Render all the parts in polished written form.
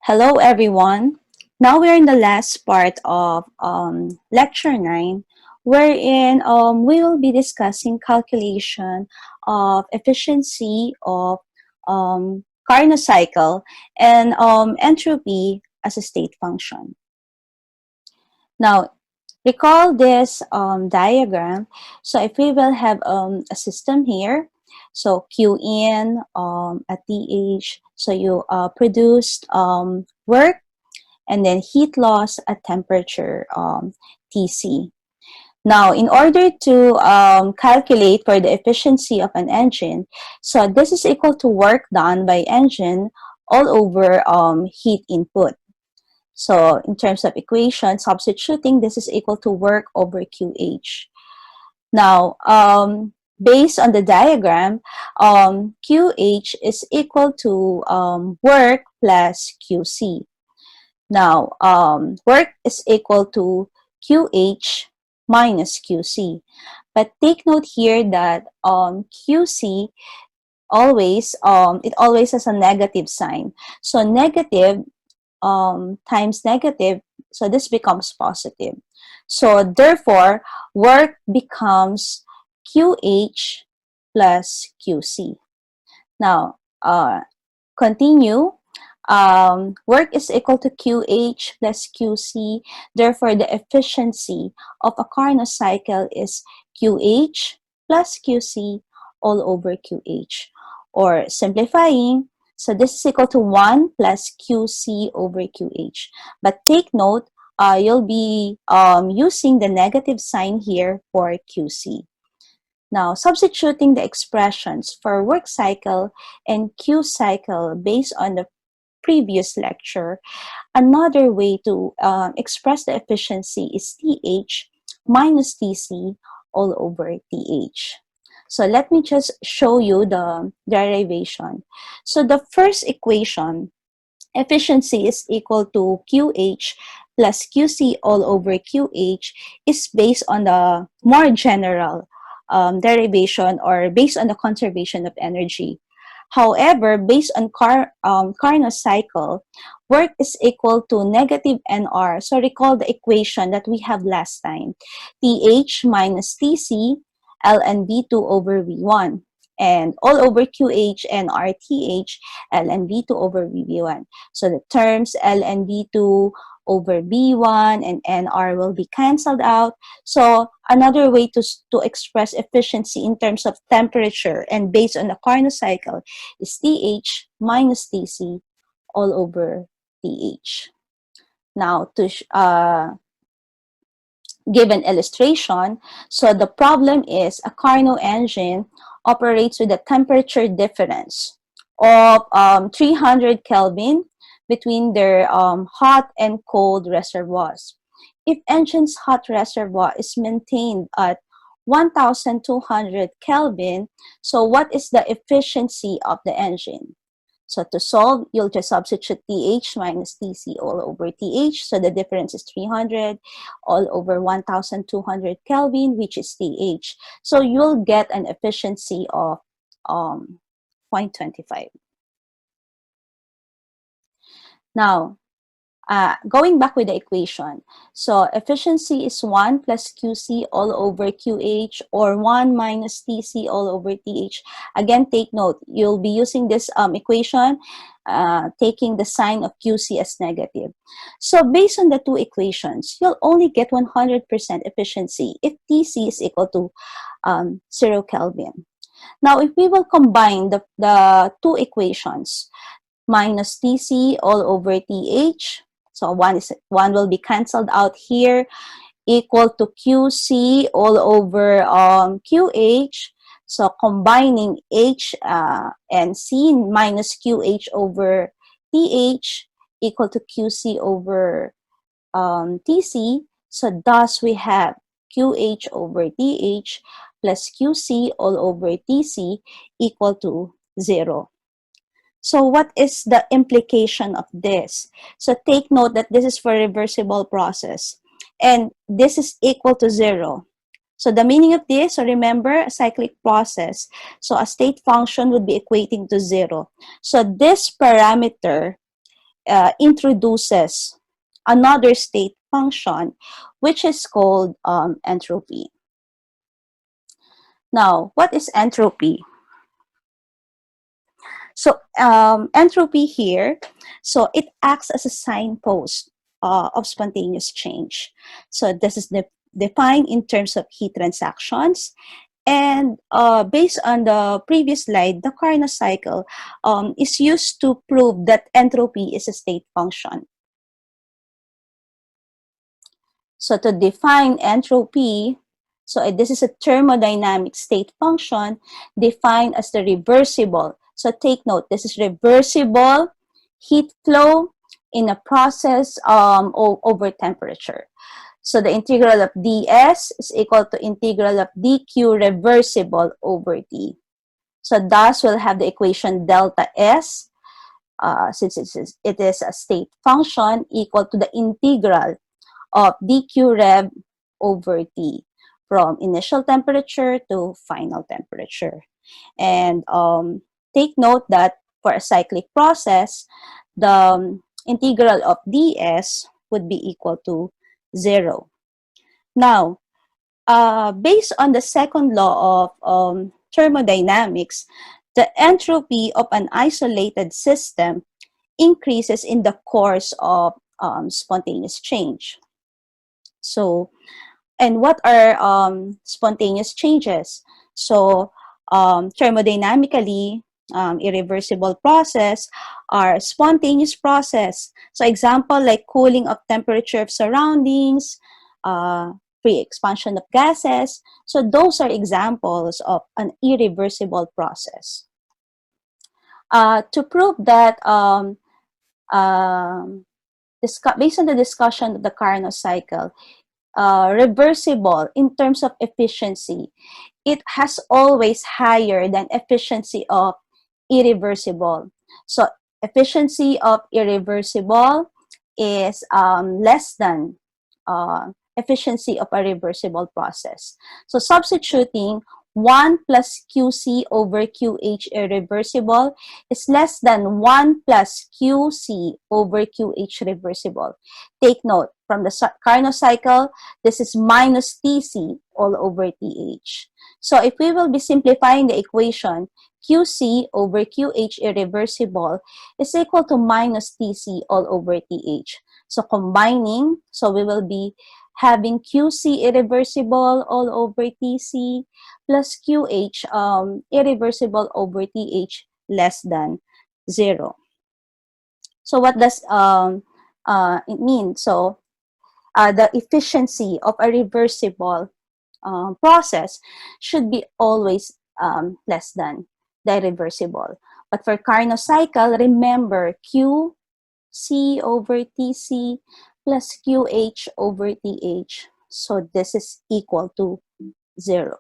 Hello, everyone. Now we're in the last part of Lecture 9, wherein we will be discussing calculation of efficiency of Carnot cycle and entropy as a state function. Now, recall this diagram. So if we will have a system here, so Q in at TH, so you produced work and then heat loss at temperature Tc. Now, in order to calculate for the efficiency of an engine, so this is equal to work done by engine all over heat input. So in terms of equation, substituting, this is equal to work over QH. Now, based on the diagram, QH is equal to work plus QC. Now, work is equal to QH minus QC. But take note here that QC it always has a negative sign. So negative times negative, so this becomes positive. So therefore, work becomes QH plus QC. Now, continue. Work is equal to QH plus QC. Therefore, the efficiency of a Carnot cycle is QH plus QC all over QH. Or simplifying, so this is equal to 1 plus QC over QH. But take note, you'll be using the negative sign here for QC. Now, substituting the expressions for work cycle and Q cycle based on the previous lecture, another way to express the efficiency is TH minus TC all over TH. So let me just show you the derivation. So the first equation, efficiency is equal to QH plus QC all over QH, is based on the more general derivation or based on the conservation of energy. However, based on Carnot cycle, work is equal to negative NR. So recall the equation that we have last time. TH minus TC ln V2 over V1. And all over QH and RTH ln V2 over V1. So the terms ln V2 over V1 and NR will be cancelled out. So another way to express efficiency in terms of temperature and based on the Carnot cycle is TH minus TC all over TH. Now, to give an illustration, so the problem is a Carnot engine operates with a temperature difference of 300 Kelvin between their hot and cold reservoirs. If engine's hot reservoir is maintained at 1200 Kelvin, so what is the efficiency of the engine? So to solve, you'll just substitute TH minus TC all over TH. So the difference is 300 all over 1200 Kelvin, which is TH. So you'll get an efficiency of 0.25. Now, going back with the equation, so efficiency is 1 plus QC all over QH or 1 minus TC all over TH. Again, take note, you'll be using this equation, taking the sign of QC as negative. So based on the two equations, you'll only get 100% efficiency if TC is equal to 0 Kelvin. Now, if we will combine the two equations, minus TC all over TH, so one will be cancelled out here, equal to QC all over QH. So combining H and C minus QH over TH equal to QC over TC. So thus we have QH over TH plus QC all over TC equal to 0. So what is the implication of this? So take note that this is for reversible process. And this is equal to 0. So the meaning of this, so remember, a cyclic process. So a state function would be equating to 0. So this parameter introduces another state function, which is called entropy. Now, what is entropy? So entropy here, so it acts as a signpost of spontaneous change. So this is defined in terms of heat transactions. And based on the previous slide, the Carnot cycle is used to prove that entropy is a state function. So to define entropy, so this is a thermodynamic state function defined as the reversible. So take note, this is reversible heat flow in a process over temperature. So the integral of ds is equal to integral of dq reversible over t. So thus we'll have the equation delta s, since it is a state function, equal to the integral of dq rev over t from initial temperature to final temperature. And take note that for a cyclic process, the integral of ds would be equal to 0. Now, based on the second law of thermodynamics, the entropy of an isolated system increases in the course of spontaneous change. So, and what are spontaneous changes? So, thermodynamically, irreversible process are spontaneous process. So, example like cooling of temperature of surroundings, free expansion of gases. So, those are examples of an irreversible process. To prove that based on the discussion of the Carnot cycle, reversible in terms of efficiency, it has always higher than efficiency of irreversible. So efficiency of irreversible is less than efficiency of a reversible process. So substituting 1 plus QC over QH irreversible is less than 1 plus QC over QH reversible. Take note, from the Carnot cycle, this is minus TC all over TH. So if we will be simplifying the equation, QC over QH irreversible is equal to minus TC all over TH. So combining, so we will be having QC irreversible all over TC plus QH irreversible over TH less than 0. So what does it mean? So the efficiency of a reversible process should be always less than the reversible. But for Carnot cycle, remember QC over TC plus QH over TH. So this is equal to 0.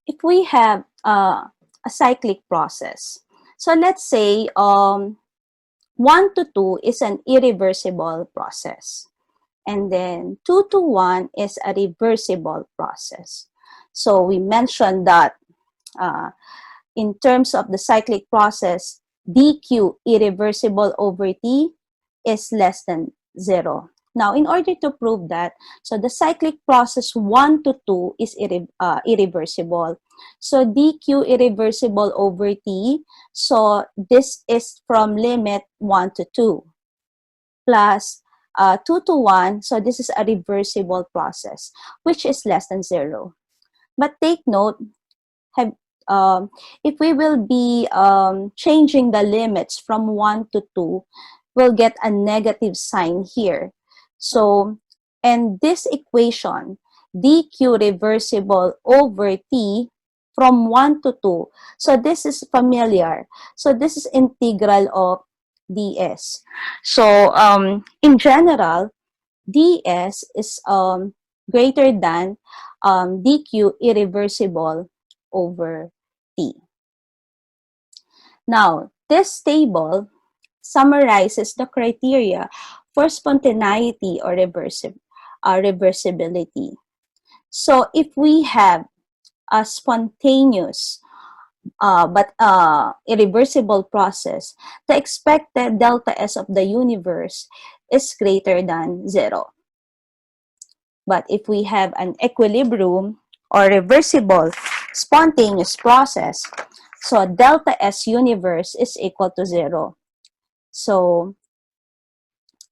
If we have a cyclic process, so let's say 1 to 2 is an irreversible process. And then 2 to 1 is a reversible process. So we mentioned that in terms of the cyclic process, dq irreversible over t is less than 0. Now, in order to prove that, so the cyclic process 1 to 2 is irreversible. So dq irreversible over t, so this is from limit 1 to 2, plus 2 to 1, so this is a reversible process, which is less than 0. But take note, if we will be changing the limits from 1 to 2, we'll get a negative sign here. So, and this equation, dq reversible over t from 1 to 2, so this is familiar. So this is integral of ds. So in general, ds is greater than dq irreversible over t. Now, this table summarizes the criteria for spontaneity or reversibility. So if we have a spontaneous irreversible process, the expected delta S of the universe is greater than 0. But if we have an equilibrium or reversible spontaneous process, so delta S universe is equal to 0. So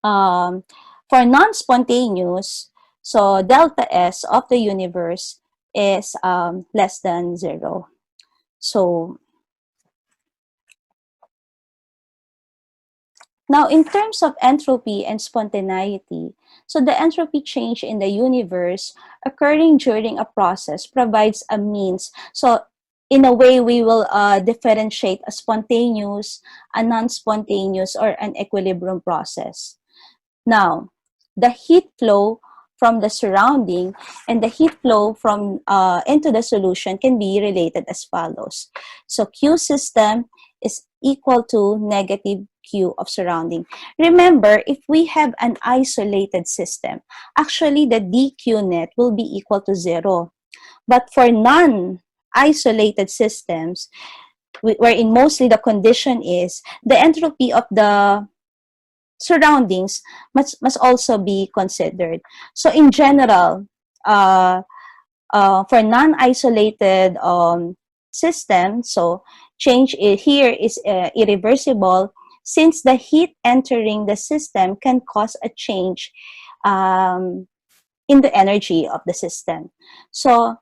for non-spontaneous, so delta S of the universe is less than 0. So now, in terms of entropy and spontaneity, so the entropy change in the universe occurring during a process provides a means. So, in a way, we will differentiate a spontaneous, a non-spontaneous, or an equilibrium process. Now, the heat flow from the surrounding and the heat flow from into the solution can be related as follows. So Q system is equal to negative Q of surrounding. Remember, if we have an isolated system, actually the dQ net will be equal to 0. But for non-isolated systems, wherein mostly the condition is the entropy of the surroundings must also be considered. So in general, for non-isolated system, so change here is irreversible since the heat entering the system can cause a change in the energy of the system. So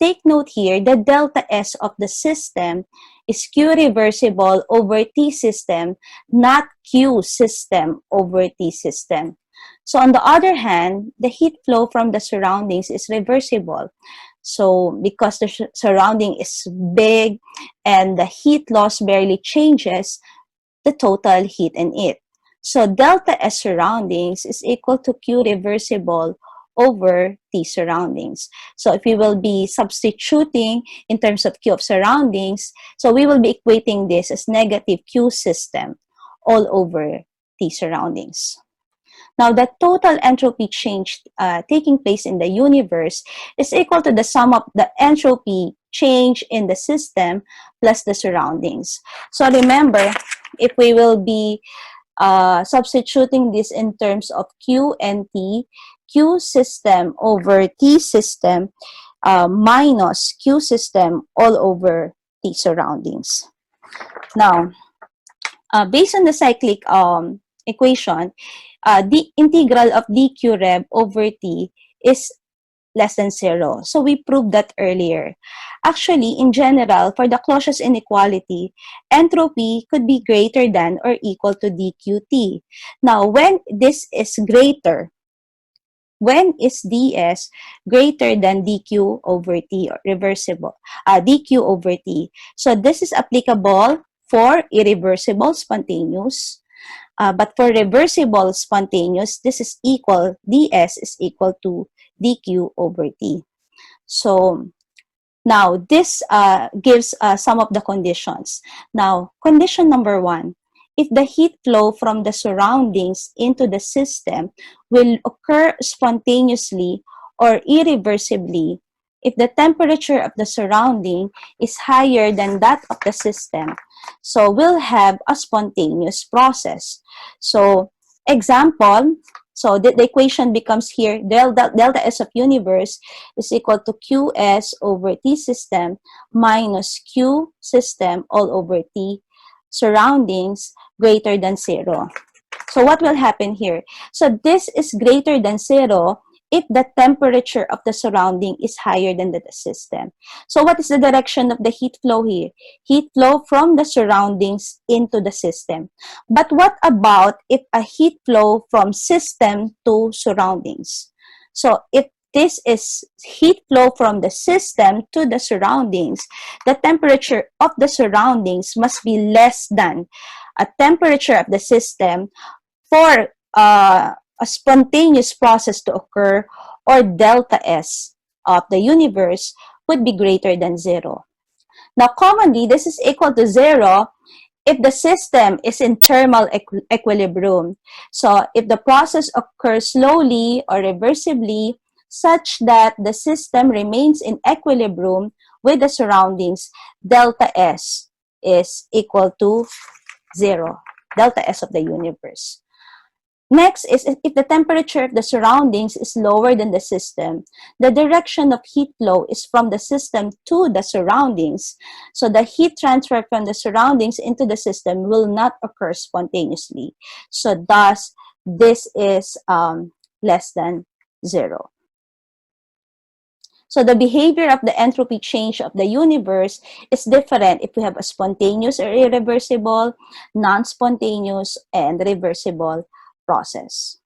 take note here, the delta S of the system is Q reversible over T system, not Q system over T system. So on the other hand, the heat flow from the surroundings is reversible. So because the surrounding is big and the heat loss barely changes the total heat in it. So delta S surroundings is equal to Q reversible over T surroundings. So if we will be substituting in terms of Q of surroundings, so we will be equating this as negative Q system all over T surroundings. Now, the total entropy change taking place in the universe is equal to the sum of the entropy change in the system plus the surroundings. So remember, if we will be substituting this in terms of Q and T, Q system over T system minus Q system all over T surroundings. Now, based on the cyclic equation, the integral of dq rev over T is less than 0. So we proved that earlier. Actually, in general, for the Clausius inequality, entropy could be greater than or equal to dqt. Now, when this is greater, when is ds greater than dq over T or reversible, dq over T? So this is applicable for irreversible spontaneous. But for reversible spontaneous, this is equal, ds is equal to dq over T. So now this gives some of the conditions. Now, condition number 1, if the heat flow from the surroundings into the system will occur spontaneously or irreversibly if the temperature of the surrounding is higher than that of the system. So we'll have a spontaneous process. So example, so the equation becomes here, delta S of universe is equal to Qs over T system minus Q system all over T surroundings greater than 0. So what will happen here? So this is greater than 0 if the temperature of the surrounding is higher than the system. So what is the direction of the heat flow here? Heat flow from the surroundings into the system. But what about if a heat flow from system to surroundings? So if this is heat flow from the system to the surroundings, the temperature of the surroundings must be less than a temperature of the system for a spontaneous process to occur, or delta S of the universe would be greater than 0. Now, commonly, this is equal to 0 if the system is in thermal equilibrium. So, if the process occurs slowly or reversibly, such that the system remains in equilibrium with the surroundings, delta S is equal to 0, delta S of the universe. Next is if the temperature of the surroundings is lower than the system, the direction of heat flow is from the system to the surroundings. So the heat transfer from the surroundings into the system will not occur spontaneously. So thus, this is less than 0. So the behavior of the entropy change of the universe is different if we have a spontaneous or irreversible, non-spontaneous, and reversible process.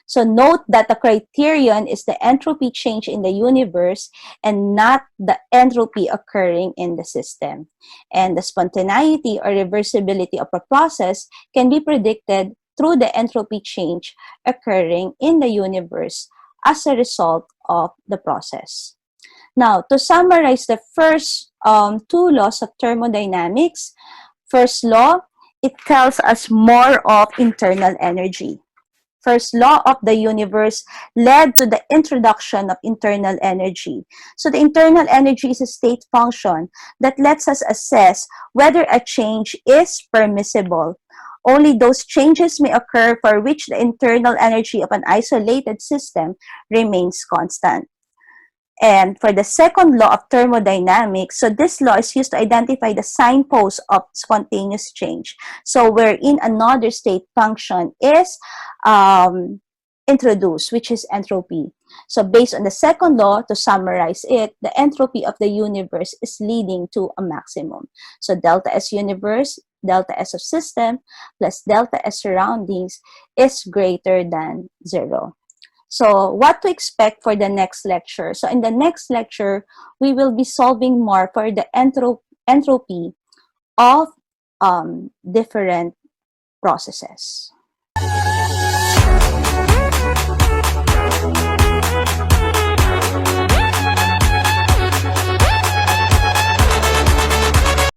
So note that the criterion is the entropy change in the universe and not the entropy occurring in the system. And the spontaneity or reversibility of a process can be predicted through the entropy change occurring in the universe as a result of the process. Now, to summarize the first two laws of thermodynamics, first law, it tells us more of internal energy. First law of the universe led to the introduction of internal energy. So the internal energy is a state function that lets us assess whether a change is permissible. Only those changes may occur for which the internal energy of an isolated system remains constant. And for the second law of thermodynamics, so this law is used to identify the signpost of spontaneous change. So wherein another state function is introduced, which is entropy. So based on the second law, to summarize it, the entropy of the universe is leading to a maximum. So delta S universe, delta S of system, plus delta S surroundings is greater than 0. So what to expect for the next lecture? So in the next lecture, we will be solving more for the entropy of different processes.